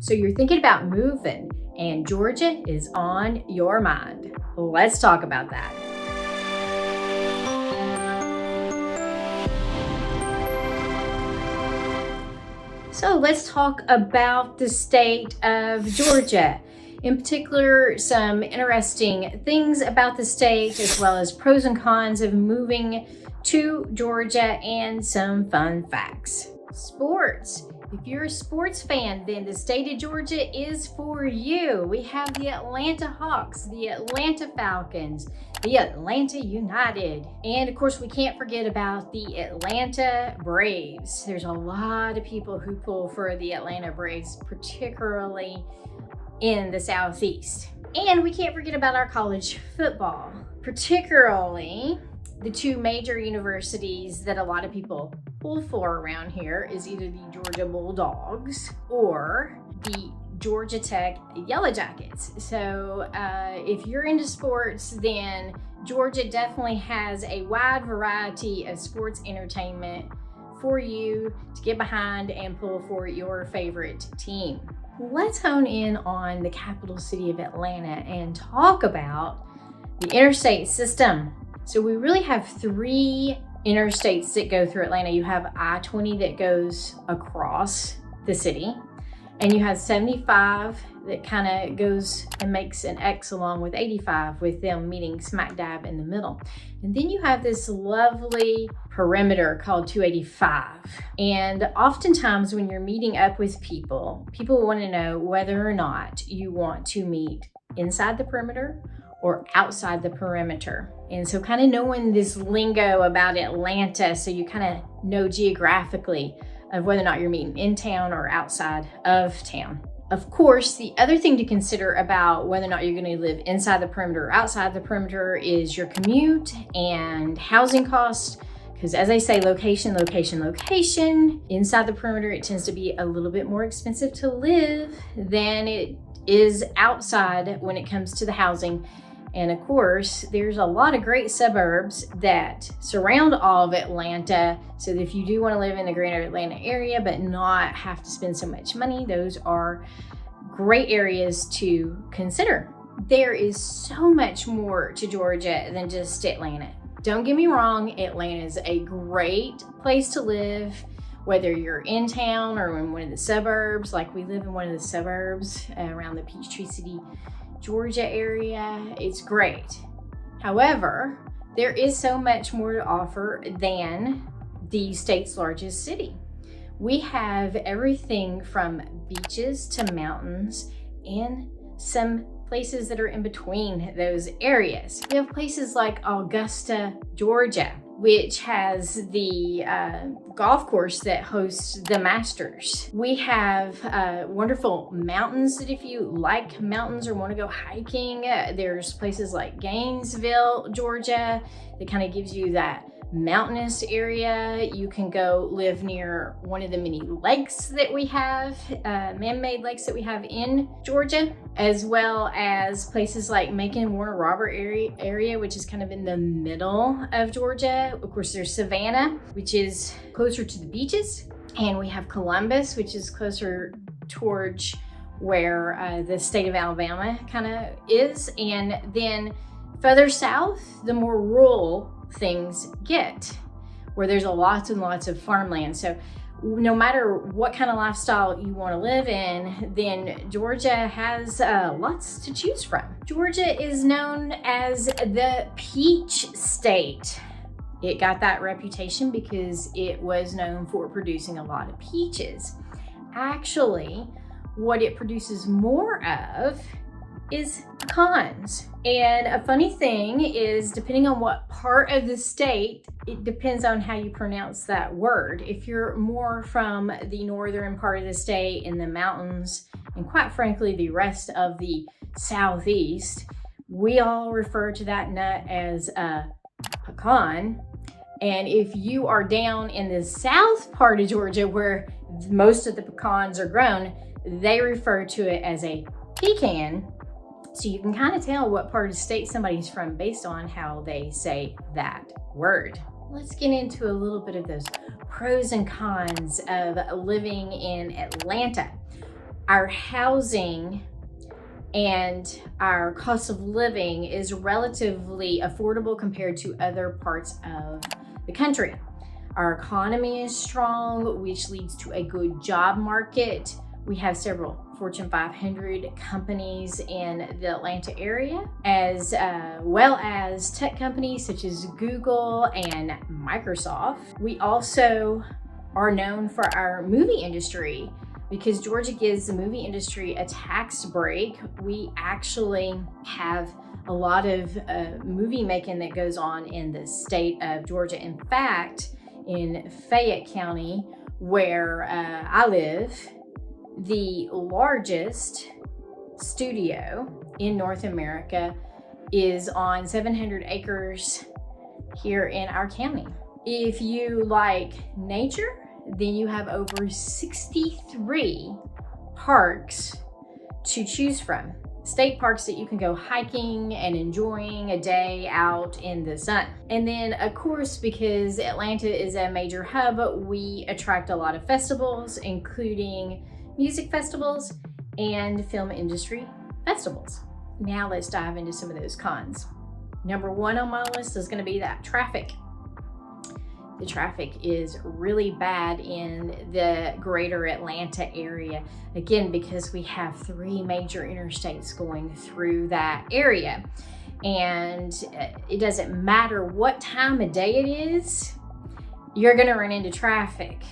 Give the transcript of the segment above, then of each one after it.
So you're thinking about moving and Georgia is on your mind. Let's talk about that. So let's talk about the state of Georgia. In particular, some interesting things about the state, as well as pros and cons of moving to Georgia and some fun facts. Sports. If you're a sports fan, then the state of Georgia is for you. We have the Atlanta Hawks, the Atlanta Falcons, the Atlanta United, and of course we can't forget about the Atlanta Braves. There's a lot of people who pull for the Atlanta Braves, particularly in the Southeast. And we can't forget about our college football, particularly the two major universities that a lot of people pull for around here is either the Georgia Bulldogs or the Georgia Tech Yellow Jackets. So if you're into sports, then Georgia definitely has a wide variety of sports entertainment for you to get behind and pull for your favorite team. Let's hone in on the capital city of Atlanta and talk about the interstate system. So we really have three interstates that go through Atlanta. You have I-20 that goes across the city, and you have 75 that kind of goes and makes an X along with 85, with them meeting smack dab in the middle. And then you have this lovely perimeter called 285. And oftentimes when you're meeting up with people want to know whether or not you want to meet inside the perimeter or outside the perimeter. And so kind of knowing this lingo about Atlanta, so you kind of know geographically of whether or not you're meeting in town or outside of town. Of course, the other thing to consider about whether or not you're going to live inside the perimeter or outside the perimeter is your commute and housing costs. Because as I say, location, location, location. Inside the perimeter, it tends to be a little bit more expensive to live than it is outside when it comes to the housing. And of course, there's a lot of great suburbs that surround all of Atlanta. So that if you do want to live in the greater Atlanta area, but not have to spend so much money, those are great areas to consider. There is so much more to Georgia than just Atlanta. Don't get me wrong, Atlanta is a great place to live, whether you're in town or in one of the suburbs. Like we live in one of the suburbs around the Peachtree City, Georgia area. It's great. However, there is so much more to offer than the state's largest city. We have everything from beaches to mountains and some places that are in between those areas. We have places like Augusta, Georgia, which has the golf course that hosts the Masters. We have wonderful mountains that if you like mountains or want to go hiking, there's places like Gainesville, Georgia, that kind of gives you that mountainous area. You can go live near one of the many lakes that we have, man-made lakes that we have in Georgia, as well as places like Macon, Warner Robert area, which is kind of in the middle of Georgia. Of course, there's Savannah, which is closer to the beaches, and we have Columbus, which is closer towards where the state of Alabama kind of is. And then further south, the more rural things get, where there's lots and lots of farmland. So no matter what kind of lifestyle you want to live in, then Georgia has lots to choose from. Georgia is known as the Peach State. It got that reputation because it was known for producing a lot of peaches. Actually, what it produces more of is pecans. And a funny thing is, depending on what part of the state, it depends on how you pronounce that word. If you're more from the northern part of the state in the mountains, and quite frankly, the rest of the southeast, we all refer to that nut as a pecan. And if you are down in the south part of Georgia, where most of the pecans are grown, they refer to it as a pecan. So you can kind of tell what part of the state somebody's from based on how they say that word. Let's get into a little bit of those pros and cons of living in Atlanta. our housing and our cost of living is relatively affordable compared to other parts of the country. Our economy is strong, which leads to a good job market. We have several Fortune 500 companies in the Atlanta area, as well as tech companies such as Google and Microsoft. We also are known for our movie industry because Georgia gives the movie industry a tax break. We actually have a lot of movie making that goes on in the state of Georgia. In fact, in Fayette County, where I live, the largest studio in North America is on 700 acres here in our county. If you like nature, then you have over 63 parks to choose from. State parks that you can go hiking and enjoying a day out in the sun. And then of course, because Atlanta is a major hub, we attract a lot of festivals, including music festivals and film industry festivals. Now let's dive into some of those cons. Number one on my list is going to be that traffic. The traffic is really bad in the greater Atlanta area. Again, because we have 3 major interstates going through that area. And it doesn't matter what time of day it is, you're gonna run into traffic.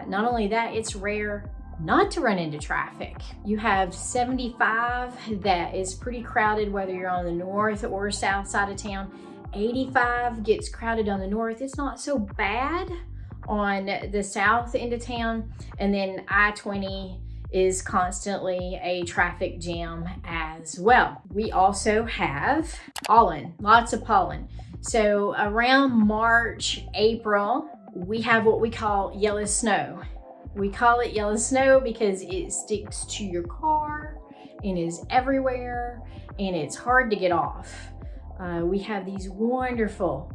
Not only that, it's rare not to run into traffic. You have 75 that is pretty crowded, whether you're on the north or south side of town. 85 gets crowded on the north. It's not so bad on the south end of town. And then I-20 is constantly a traffic jam as well. We also have pollen, lots of pollen. So around March, April, we have what we call yellow snow. We call it yellow snow because it sticks to your car and is everywhere and it's hard to get off. We have these wonderful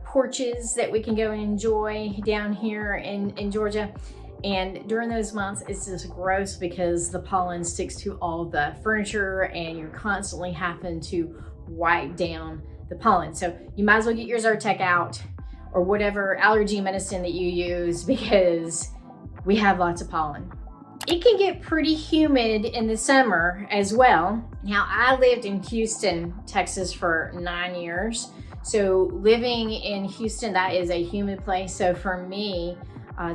porches that we can go and enjoy down here in Georgia. And during those months, it's just gross because the pollen sticks to all the furniture and you're constantly having to wipe down the pollen. So you might as well get your Zyrtec out or whatever allergy medicine that you use because we have lots of pollen. It can get pretty humid in the summer as well. Now, I lived in Houston, Texas for 9 years. So living in Houston, that is a humid place. So for me,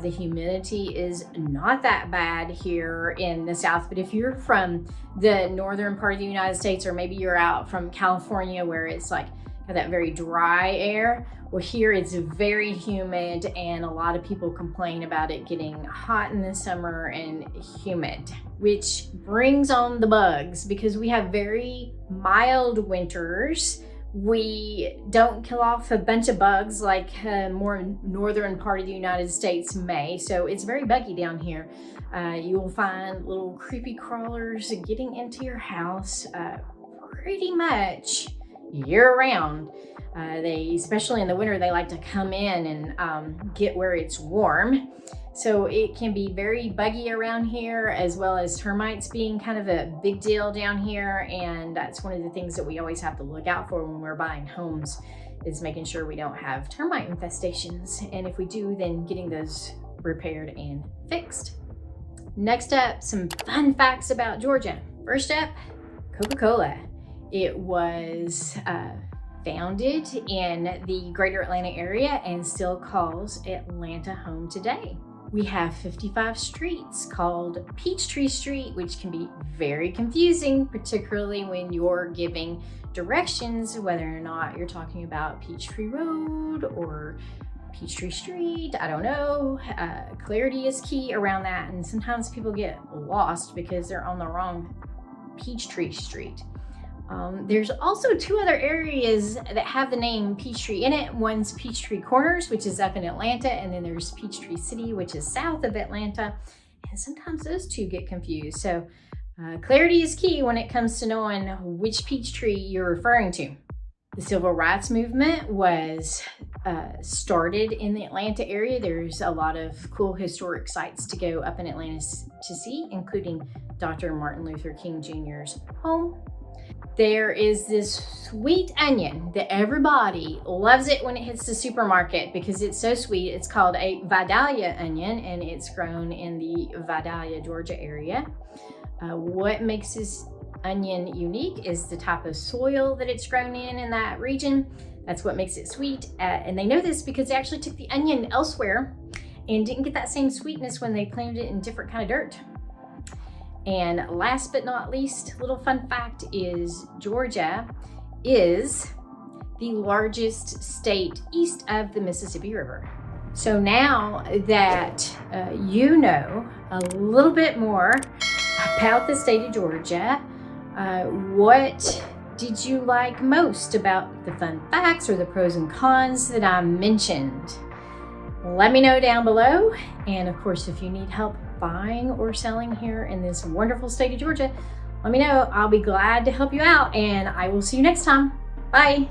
the humidity is not that bad here in the South. But if you're from the northern part of the United States, or maybe you're out from California where it's like that very dry air, well, here it's very humid and a lot of people complain about it getting hot in the summer and humid, which brings on the bugs because we have very mild winters. We don't kill off a bunch of bugs like more northern part of the United States may. So it's very buggy down here. You will find little creepy crawlers getting into your house pretty much year round. They, especially in the winter, they like to come in and get where it's warm. So it can be very buggy around here, as well as termites being kind of a big deal down here. And that's one of the things that we always have to look out for when we're buying homes, is making sure we don't have termite infestations. And if we do, then getting those repaired and fixed. Next up, some fun facts about Georgia. First up, Coca-Cola. It was founded in the greater Atlanta area and still calls Atlanta home today. We have 55 streets called Peachtree Street, which can be very confusing, particularly when you're giving directions, whether or not you're talking about Peachtree Road or Peachtree Street. I don't know. Clarity is key around that, and sometimes people get lost because they're on the wrong Peachtree Street. There's also 2 other areas that have the name Peachtree in it. One's Peachtree Corners, which is up in Atlanta, and then there's Peachtree City, which is south of Atlanta. And sometimes those 2 get confused. So clarity is key when it comes to knowing which Peachtree you're referring to. The civil rights movement was started in the Atlanta area. There's a lot of cool historic sites to go up in Atlanta to see, including Dr. Martin Luther King Jr.'s home. There is this sweet onion that everybody loves it when it hits the supermarket because it's so sweet. It's called a Vidalia onion, and it's grown in the Vidalia, Georgia area. What makes this onion unique is the type of soil that it's grown in that region. That's what makes it sweet. And they know this because they actually took the onion elsewhere and didn't get that same sweetness when they planted it in different kind of dirt. And last but not least, little fun fact is Georgia is the largest state east of the Mississippi River. So now that you know a little bit more about the state of Georgia, what did you like most about the fun facts or the pros and cons that I mentioned? Let me know down below. And of course, if you need help buying or selling here in this wonderful state of Georgia, let me know. I'll be glad to help you out, and I will see you next time. Bye.